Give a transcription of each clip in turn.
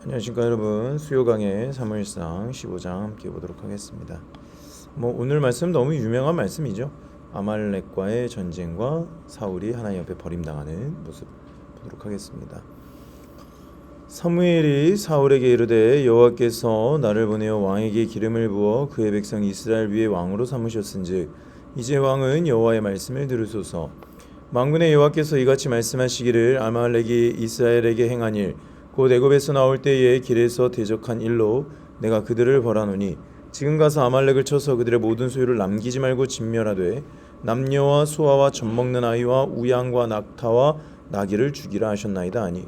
안녕하십니까 여러분. 수요강의 사무엘상 15장 함께 보도록 하겠습니다. 오늘 말씀 너무 유명한 말씀이죠. 아말렉과의 전쟁과 사울이 하나님 앞에 버림당하는 모습 보도록 하겠습니다. 사무엘이 사울에게 이르되 여호와께서 나를 보내어 왕에게 기름을 부어 그의 백성 이스라엘 위에 왕으로 삼으셨은즉 이제 왕은 여호와의 말씀을 들으소서. 만군의 여호와께서 이같이 말씀하시기를 아말렉이 이스라엘에게 행한 일 곧 애굽에서 나올 때에 길에서 대적한 일로 내가 그들을 벌하노니 지금 가서 아말렉을 쳐서 그들의 모든 소유를 남기지 말고 진멸하되 남녀와 소아와 젖먹는 아이와 우양과 낙타와 나귀를 죽이라 하셨나이다 하니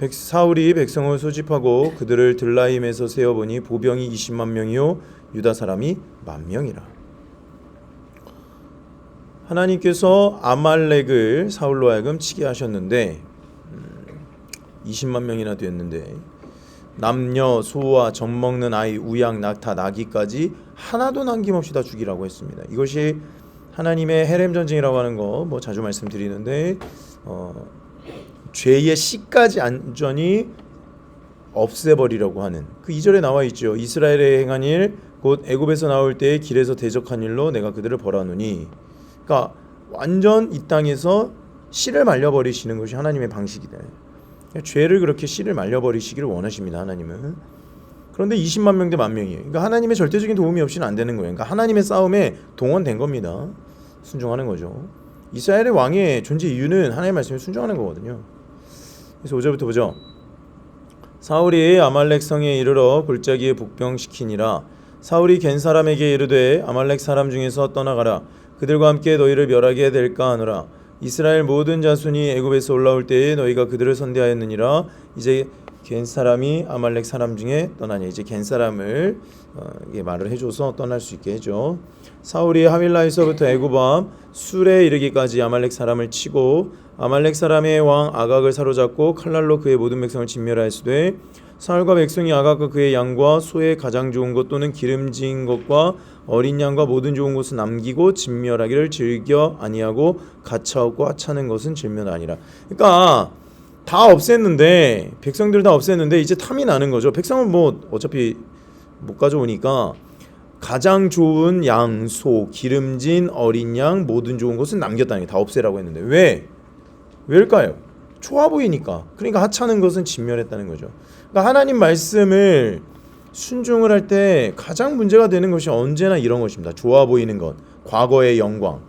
사울이 백성을 소집하고 그들을 들라임에서 세어보니 보병이 20만 명이요 유다 사람이 10,000명이라. 하나님께서 아말렉을 사울로 하여금 치게 하셨는데 20만 명이나 되었는데 남녀, 소아, 젖먹는 아이, 우양, 낙타, 나귀까지 하나도 남김없이 다 죽이라고 했습니다. 이것이 하나님의 헤렘 전쟁이라고 하는 거 자주 말씀드리는데 죄의 씨까지 완전히 없애버리려고 하는 그 2절에 나와 있죠. 이스라엘에 행한 일 곧 애굽에서 나올 때에 길에서 대적한 일로 내가 그들을 벌하노니, 그러니까 완전 이 땅에서 씨를 말려버리시는 것이 하나님의 방식이다. 죄를 그렇게 씨를 말려버리시기를 원하십니다. 하나님은. 그런데 20만 명 대 10,000명이에요. 그러니까 하나님의 절대적인 도움이 없이는 안 되는 거예요. 그러니까 하나님의 싸움에 동원된 겁니다. 순종하는 거죠. 이스라엘의 왕의 존재 이유는 하나님의 말씀에 순종하는 거거든요. 그래서 5절부터 보죠. 사울이 아말렉 성에 이르러 골짜기에 복병시키니라. 사울이 겐 사람에게 이르되 아말렉 사람 중에서 떠나가라. 그들과 함께 너희를 멸하게 될까 하노라. 이스라엘 모든 자손이 애굽에서 올라올 때에 너희가 그들을 선대하였느니라. 이제 겐 사람이 아말렉 사람 중에 떠나니, 이제 겐 사람을 말을 해줘서 떠날 수 있게 해줘. 사울이 하윌라에서부터 애굽암 술에 이르기까지 아말렉 사람을 치고 아말렉 사람의 왕 아각을 사로잡고 칼날로 그의 모든 백성을 진멸하였으되 사울과 백성이 아각과 그의 양과 소의 가장 좋은 것 또는 기름진 것과 어린 양과 모든 좋은 것은 남기고 진멸하기를 즐겨 아니하고 가차없고 하찮은 것은 진멸하니라. 그러니까 다 없앴는데, 백성들 다 없앴는데 이제 탐이 나는 거죠. 백성은 어차피 못 가져오니까 가장 좋은 양, 소, 기름진 어린 양, 모든 좋은 것은 남겼다니, 다 없애라고 했는데 왜일까요? 좋아 보이니까. 그러니까 하찮은 것은 진멸했다는 거죠. 그러니까 하나님 말씀을 순종을 할 때 가장 문제가 되는 것이 언제나 이런 것입니다. 좋아 보이는 것, 과거의 영광,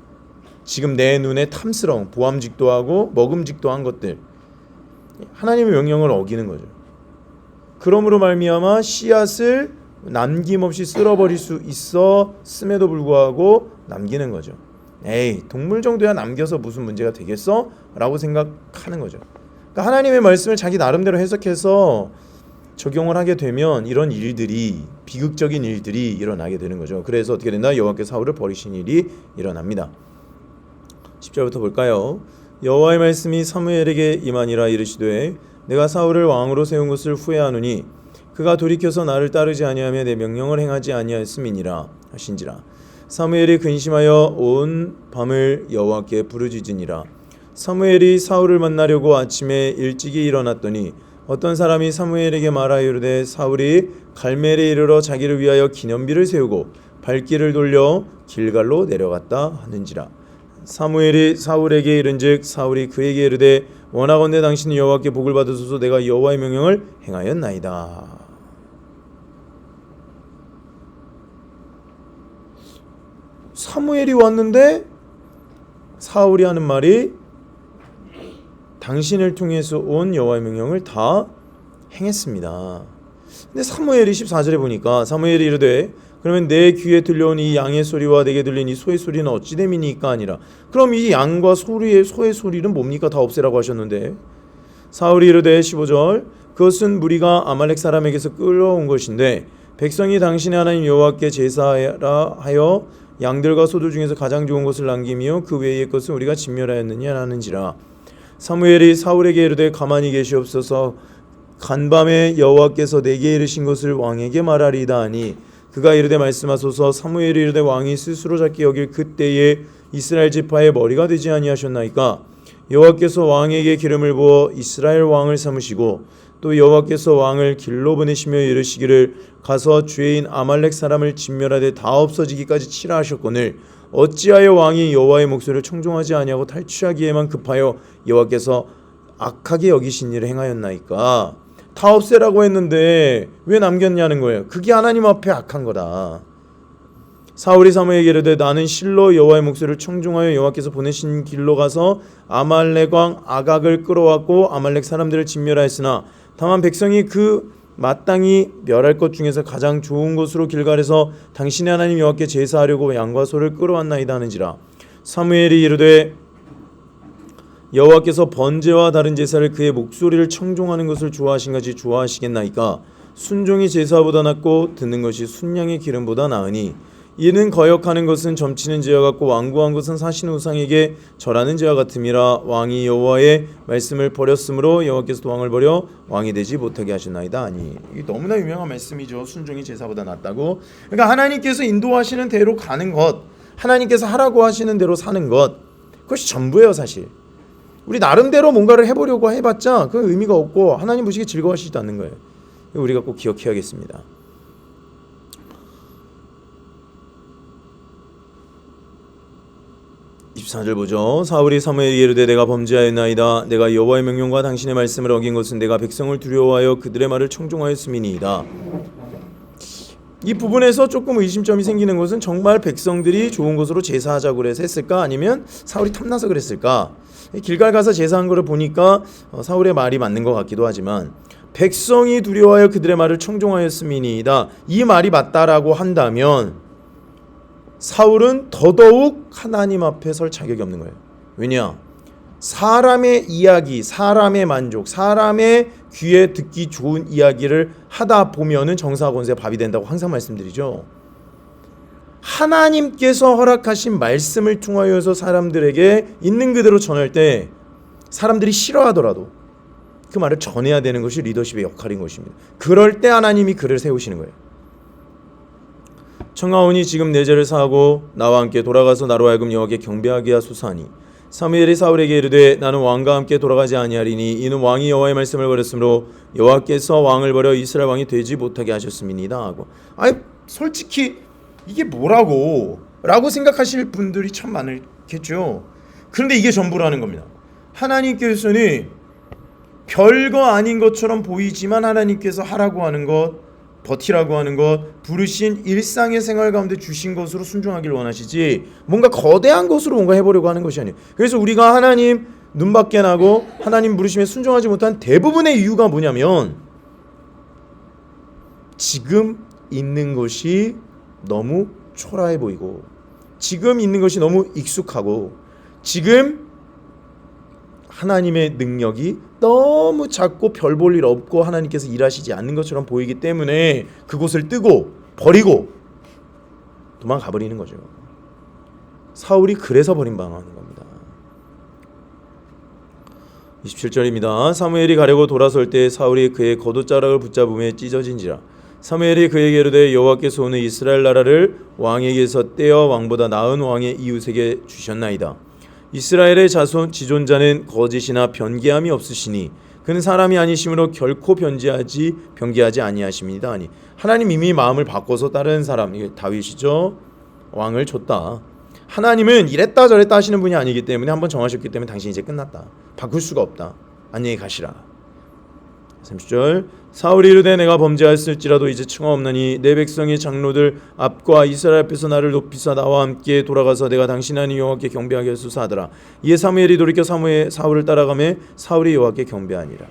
지금 내 눈에 탐스러운 보암직도 하고 먹음직도 한 것들, 하나님의 명령을 어기는 거죠. 그러므로 말미암아 씨앗을 남김없이 쓸어버릴 수 있음에도 불구하고 남기는 거죠. 에이, 동물 정도야 남겨서 무슨 문제가 되겠어? 라고 생각하는 거죠. 그러니까 하나님의 말씀을 자기 나름대로 해석해서 적용을 하게 되면 이런 일들이, 비극적인 일들이 일어나게 되는 거죠. 그래서 어떻게 된다? 여호와께서 사울을 버리신 일이 일어납니다. 10절부터 볼까요? 여호와의 말씀이 사무엘에게 임하니라. 이르시되 내가 사울을 왕으로 세운 것을 후회하노니 그가 돌이켜서 나를 따르지 아니하며 내 명령을 행하지 아니하였음이니라 하신지라. 사무엘이 근심하여 온 밤을 여호와께 부르짖으니라. 사무엘이 사울을 만나려고 아침에 일찍이 일어났더니 어떤 사람이 사무엘에게 말하여 이르되 사울이 갈멜에 이르러 자기를 위하여 기념비를 세우고 발길을 돌려 길갈로 내려갔다 하는지라. 사무엘이 사울에게 이른즉 사울이 그에게 이르되 원하건대 당신은 여호와께 복을 받으소서. 내가 여호와의 명령을 행하였나이다. 사무엘이 왔는데 사울이 하는 말이 당신을 통해서 온 여호와의 명령을 다 행했습니다. 근데 사무엘이 14절에 보니까 사무엘이 이르되 그러면 내 귀에 들려온 이 양의 소리와 내게 들린 이 소의 소리는 어찌 됨이니까 아니라. 그럼 이 양과 소의 소리는 뭡니까? 다 없애라고 하셨는데. 사울이 이르되 15절 그것은 무리가 아말렉 사람에게서 끌어온 것인데 백성이 당신의 하나님 여호와께 제사하라 하여 양들과 소들 중에서 가장 좋은 것을 남기며 그 외의 것은 우리가 진멸하였느냐 하는지라. 사무엘이 사울에게 이르되 가만히 계시옵소서. 간밤에 여호와께서 내게 이르신 것을 왕에게 말하리이다 하니 그가 이르되 말씀하소서. 사무엘이 이르되 왕이 스스로 작게 여길 그때에 이스라엘 지파의 머리가 되지 아니하셨나이까. 여호와께서 왕에게 기름을 부어 이스라엘 왕을 삼으시고 또 여호와께서 왕을 길로 보내시며 이르시기를 가서 죄인 아말렉 사람을 진멸하되 다 없어지기까지 치라 하셨거늘 어찌하여 왕이 여호와의 목소리를 청종하지 아니하고 탈취하기에만 급하여 여호와께서 악하게 여기신 일을 행하였나이까. 다 없애라고 했는데 왜 남겼냐는 거예요. 그게 하나님 앞에 악한 거다. 사울이 사무엘에게 이르되 나는 실로 여호와의 목소리를 청종하여 여호와께서 보내신 길로 가서 아말렉 왕 아각을 끌어왔고 아말렉 사람들을 진멸하였으나 다만 백성이 그 마땅히 멸할 것 중에서 가장 좋은 곳으로 길갈에서 당신의 하나님 여호와께 제사하려고 양과 소를 끌어왔나이다 하는지라. 사무엘이 이르되 여호와께서 번제와 다른 제사를 그의 목소리를 청종하는 것을 좋아하신가지 좋아하시겠나이까. 순종이 제사보다 낫고 듣는 것이 순양의 기름보다 나으니 이는 거역하는 것은 점치는 죄와 같고 완고한 것은 사신 우상에게 절하는 죄와 같음이라. 왕이 여호와의 말씀을 버렸으므로 여호와께서 왕을 버려 왕이 되지 못하게 하셨나이다 하니. 이게 너무나 유명한 말씀이죠. 순종이 제사보다 낫다고. 그러니까 하나님께서 인도하시는 대로 가는 것, 하나님께서 하라고 하시는 대로 사는 것, 그것이 전부예요. 사실 우리 나름대로 뭔가를 해보려고 해봤자 그 의미가 없고 하나님 보시기에 즐거워하시지도 않는 거예요. 우리가 꼭 기억해야겠습니다. 24절 보죠. 사울이 사무엘에게 이르되 내가 범죄하였나이다. 내가 여호와의 명령과 당신의 말씀을 어긴 것은 내가 백성을 두려워하여 그들의 말을 청종하였음이니이다. 이 부분에서 조금 의심점이 생기는 것은 정말 백성들이 좋은 곳으로 제사하자고 그래서 했을까? 아니면 사울이 탐나서 그랬을까? 길갈 가서 제사한 거를 보니까 사울의 말이 맞는 것 같기도 하지만 백성이 두려워하여 그들의 말을 청종하였음이니이다. 이 말이 맞다라고 한다면 사울은 더더욱 하나님 앞에 설 자격이 없는 거예요. 왜냐? 사람의 이야기, 사람의 만족, 사람의 귀에 듣기 좋은 이야기를 하다 보면은 정사와 권세가 밥이 된다고 항상 말씀드리죠. 하나님께서 허락하신 말씀을 통하여서 사람들에게 있는 그대로 전할 때 사람들이 싫어하더라도 그 말을 전해야 되는 것이 리더십의 역할인 것입니다. 그럴 때 하나님이 그를 세우시는 거예요. 청하오니 지금 내 죄를 사하고 나와 함께 돌아가서 나로 하여금 여호와께 경배하게 하소서하니 사무엘이 사울에게 이르되 나는 왕과 함께 돌아가지 아니하리니 이는 왕이 여호와의 말씀을 버렸으므로 여호와께서 왕을 버려 이스라엘 왕이 되지 못하게 하셨음이니이다 하고. 아니 솔직히 이게 뭐라고 라고 생각하실 분들이 참 많겠죠. 그런데 이게 전부라는 겁니다. 하나님께서는 별거 아닌 것처럼 보이지만 하나님께서 하라고 하는 것, 버티라고 하는 것, 부르신 일상의 생활 가운데 주신 것으로 순종하길 원하시지 뭔가 거대한 것으로 뭔가 해보려고 하는 것이 아니에요. 그래서 우리가 하나님 눈밖에 나고 하나님 부르심에 순종하지 못한 대부분의 이유가 뭐냐면 지금 있는 것이 너무 초라해 보이고 지금 있는 것이 너무 익숙하고 지금 하나님의 능력이 너무 작고 별 볼 일 없고 하나님께서 일하시지 않는 것처럼 보이기 때문에 그곳을 뜨고 버리고 도망가 버리는 거죠. 사울이 그래서 버림당하는 겁니다. 27절입니다. 사무엘이 가려고 돌아설 때 사울이 그의 겉옷자락을 붙잡음에 찢어진지라. 사무엘이 그에게 이르되 여호와께서 오늘 이스라엘 나라를 왕에게서 떼어 왕보다 나은 왕의 이웃에게 주셨나이다. 이스라엘의 자손 지존자는 거짓이나 변개함이 없으시니 그는 사람이 아니심으로 결코 변개하지 아니하십니다. 아니 하나님 이미 마음을 바꿔서 다른 사람, 이게 다윗이죠, 왕을 줬다. 하나님은 이랬다 저랬다 하시는 분이 아니기 때문에 한번 정하셨기 때문에 당신 이제 끝났다, 바꿀 수가 없다, 안녕히 가시라. 30절 사울이 이르되 내가 범죄하였을지라도 이제 층하 없나니 내 백성의 장로들 앞과 이스라엘 앞에서 나를 높이사 나와 함께 돌아가서 내가 당신 하나님 여호와께 경배하게 하소서 하더라. 이에 사무엘이 돌이켜 사울을 따라가매 사울이 여호와께 경배하니라.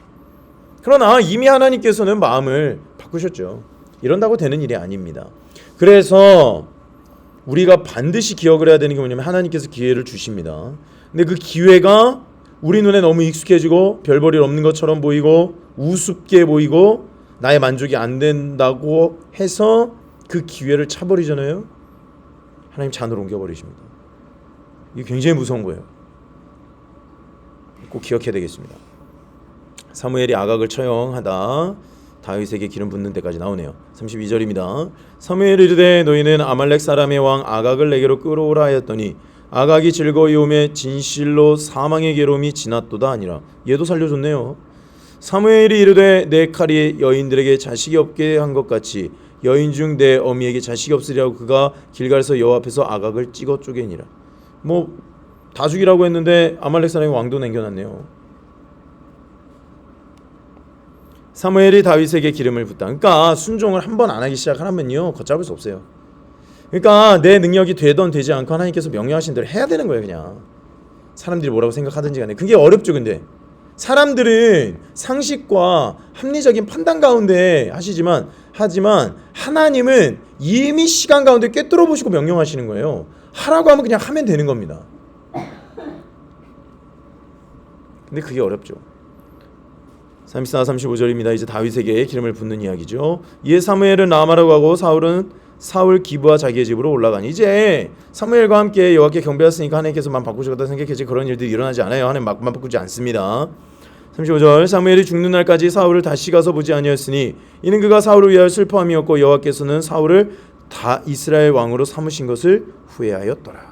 그러나 이미 하나님께서는 마음을 바꾸셨죠. 이런다고 되는 일이 아닙니다. 그래서 우리가 반드시 기억을 해야 되는 게 뭐냐면 하나님께서 기회를 주십니다. 근데 그 기회가 우리 눈에 너무 익숙해지고 별 볼 일 없는 것처럼 보이고 우습게 보이고 나의 만족이 안 된다고 해서 그 기회를 차버리잖아요. 하나님 잔으로 옮겨버리십니다. 이게 굉장히 무서운 거예요. 꼭 기억해야 되겠습니다. 사무엘이 아각을 처형하다 다윗에게 기름 붓는 데까지 나오네요. 32절입니다. 사무엘이 이르되 너희는 아말렉 사람의 왕 아각을 내게로 끌어오라 하였더니 아각이 즐거이 오매 진실로 사망의 괴로움이 지났도다 아니라. 얘도 살려줬네요. 사무엘이 이르되 내 칼이 여인들에게 자식이 없게 한 것 같이 여인 중 내 어미에게 자식이 없으리라고 그가 길갈에서 여호와 앞에서 아각을 찍어 쪼개니라. 뭐 다 죽이라고 했는데 아말렉 사람이 왕도 남겨놨네요. 사무엘이 다윗에게 기름을 붓다. 그러니까 순종을 한 번 안 하기 시작하면요 걷잡을 수 없어요. 그러니까 내 능력이 되던 되지 않고 하나님께서 명령하신 대로 해야 되는 거예요. 그냥 사람들이 뭐라고 생각하든지 간에. 그게 어렵죠. 근데 사람들은 상식과 합리적인 판단 가운데 하지만 하나님은 이미 시간 가운데 꿰뚫어 보시고 명령하시는 거예요. 하라고 하면 그냥 하면 되는 겁니다. 근데 그게 어렵죠. 34, 35절입니다. 이제 다윗에게 기름을 붓는 이야기죠. 이에 사무엘은 라마로 가고 사울은 사울 기브와 자기의 집으로 올라가니. 이제 사무엘과 함께 여호와께 경배했으니까 하나님께서만 바꾸시겠다 생각했지 그런 일들이 일어나지 않아요. 하나님 막만 바꾸지 않습니다. 35절 사무엘이 죽는 날까지 사울을 다시 가서 보지 아니하였으니 이는 그가 사울을 위하여 슬퍼함이었고 여호와께서는 사울을 다 이스라엘 왕으로 삼으신 것을 후회하였더라.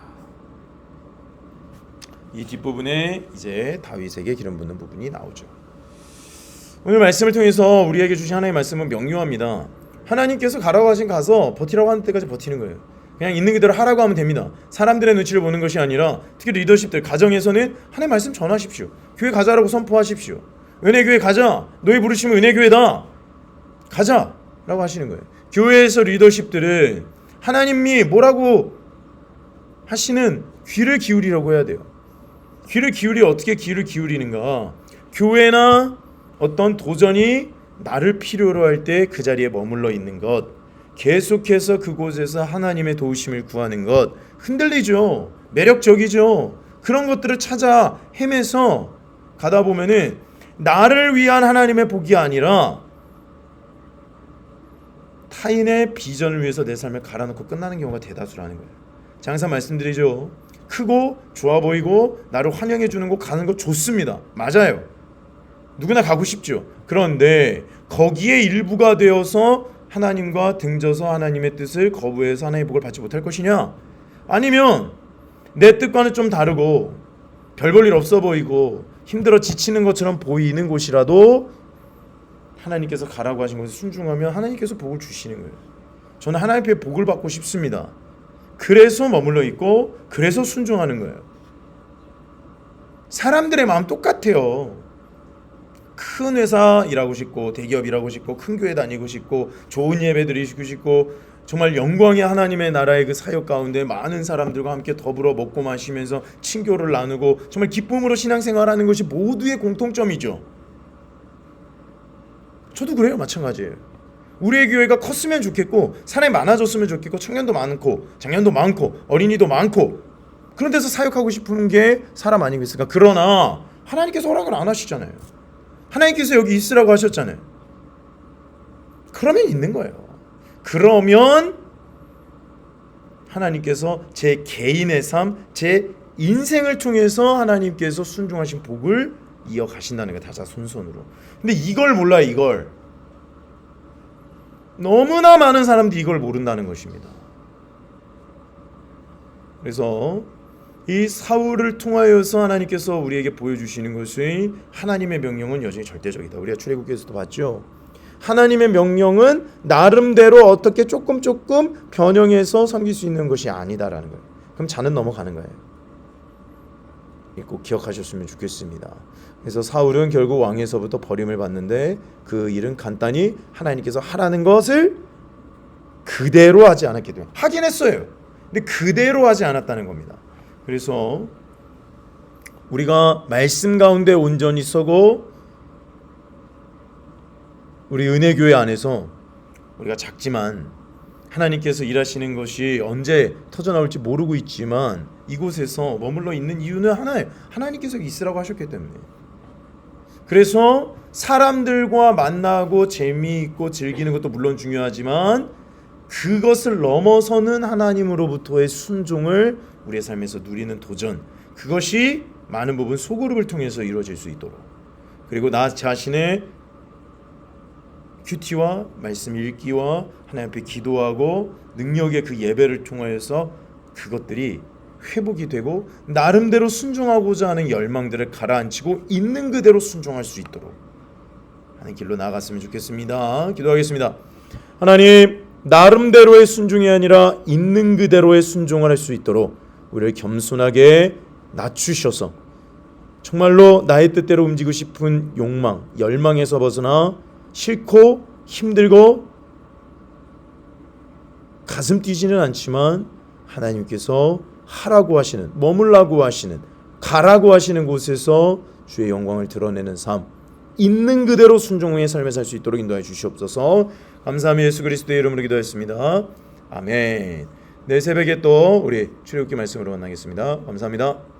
이 뒷부분에 이제 다윗에게 기름 붓는 부분이 나오죠. 오늘 말씀을 통해서 우리에게 주신 하나님의 말씀은 명료합니다. 하나님께서 가라고 하신 가서 버티라고 하는 때까지 버티는 거예요. 그냥 있는 그대로 하라고 하면 됩니다. 사람들의 눈치를 보는 것이 아니라 특히 리더십들 가정에서는 하나님의 말씀 전하십시오. 교회 가자라고 선포하십시오. 은혜교회 가자. 너희 부르시면 은혜교회다. 가자라고 하시는 거예요. 교회에서 리더십들은 하나님이 뭐라고 하시는 귀를 기울이라고 해야 돼요. 귀를 어떻게 귀를 기울이는가? 교회나 어떤 도전이 나를 필요로 할 때 그 자리에 머물러 있는 것, 계속해서 그곳에서 하나님의 도우심을 구하는 것, 흔들리죠. 매력적이죠. 그런 것들을 찾아 헤매서 가다 보면은 나를 위한 하나님의 복이 아니라 타인의 비전을 위해서 내 삶을 갈아놓고 끝나는 경우가 대다수라는 거예요. 항상 말씀드리죠. 크고 좋아 보이고 나를 환영해 주는 곳 가는 거 좋습니다. 맞아요. 누구나 가고 싶죠. 그런데 거기에 일부가 되어서 하나님과 등져서 하나님의 뜻을 거부해서 하나님의 복을 받지 못할 것이냐? 아니면 내 뜻과는 좀 다르고 별 볼 일 없어 보이고 힘들어 지치는 것처럼 보이는 곳이라도 하나님께서 가라고 하신 것에 순종하면 하나님께서 복을 주시는 거예요. 저는 하나님의 복을 받고 싶습니다. 그래서 머물러 있고 그래서 순종하는 거예요. 사람들의 마음 똑같아요. 큰 회사 일하고 싶고 대기업 일하고 싶고 큰 교회 다니고 싶고 좋은 예배 드리고 싶고 정말 영광의 하나님의 나라의 그 사역 가운데 많은 사람들과 함께 더불어 먹고 마시면서 친교를 나누고 정말 기쁨으로 신앙생활하는 것이 모두의 공통점이죠. 저도 그래요. 마찬가지예요. 우리의 교회가 컸으면 좋겠고 사람이 많아졌으면 좋겠고 청년도 많고 장년도 많고 어린이도 많고 그런 데서 사역하고 싶은 게 사람 아니겠습니까? 그러나 하나님께서 허락을 안 하시잖아요. 하나님께서 여기 있으라고 하셨잖아요. 그러면 있는 거예요. 그러면 하나님께서 제 개인의 삶, 제 인생을 통해서 하나님께서 순종하신 복을 이어가신다는 거예요. 다자손손으로. 근데 이걸 몰라. 이걸 너무나 많은 사람들이 이걸 모른다는 것입니다. 그래서 이 사울을 통하여서 하나님께서 우리에게 보여주시는 것이 하나님의 명령은 여전히 절대적이다. 우리가 출애굽기에서도 봤죠. 하나님의 명령은 나름대로 어떻게 조금 변형해서 섬길 수 있는 것이 아니다라는 거예요. 그럼 자는 넘어가는 거예요. 꼭 기억하셨으면 좋겠습니다. 그래서 사울은 결국 왕에서부터 버림을 받는데 그 일은 간단히 하나님께서 하라는 것을 그대로 하지 않았기 때문에 하긴 했어요. 근데 그대로 하지 않았다는 겁니다. 그래서 우리가 말씀 가운데 온전히 서고 우리 은혜교회 안에서 우리가 작지만 하나님께서 일하시는 것이 언제 터져나올지 모르고 있지만 이곳에서 머물러 있는 이유는 하나예요. 하나님께서 있으라고 하셨기 때문에. 그래서 사람들과 만나고 재미있고 즐기는 것도 물론 중요하지만 그것을 넘어서는 하나님으로부터의 순종을 우리의 삶에서 누리는 도전, 그것이 많은 부분 소그룹을 통해서 이루어질 수 있도록, 그리고 나 자신의 큐티와 말씀 읽기와 하나님 앞에 기도하고 능력의 그 예배를 통하여서 그것들이 회복이 되고 나름대로 순종하고자 하는 열망들을 가라앉히고 있는 그대로 순종할 수 있도록 하는 길로 나아갔으면 좋겠습니다. 기도하겠습니다. 하나님, 나름대로의 순종이 아니라 있는 그대로의 순종을 할 수 있도록 우리를 겸손하게 낮추셔서 정말로 나의 뜻대로 움직이고 싶은 욕망, 열망에서 벗어나 싫고 힘들고 가슴 뛰지는 않지만 하나님께서 하라고 하시는, 머물라고 하시는, 가라고 하시는 곳에서 주의 영광을 드러내는 삶, 있는 그대로 순종의 삶을 살 수 있도록 인도해 주시옵소서. 감사하며 예수 그리스도의 이름으로 기도했습니다. 아멘. 내일 새벽에 또 우리 출애굽기 말씀으로 만나겠습니다. 감사합니다.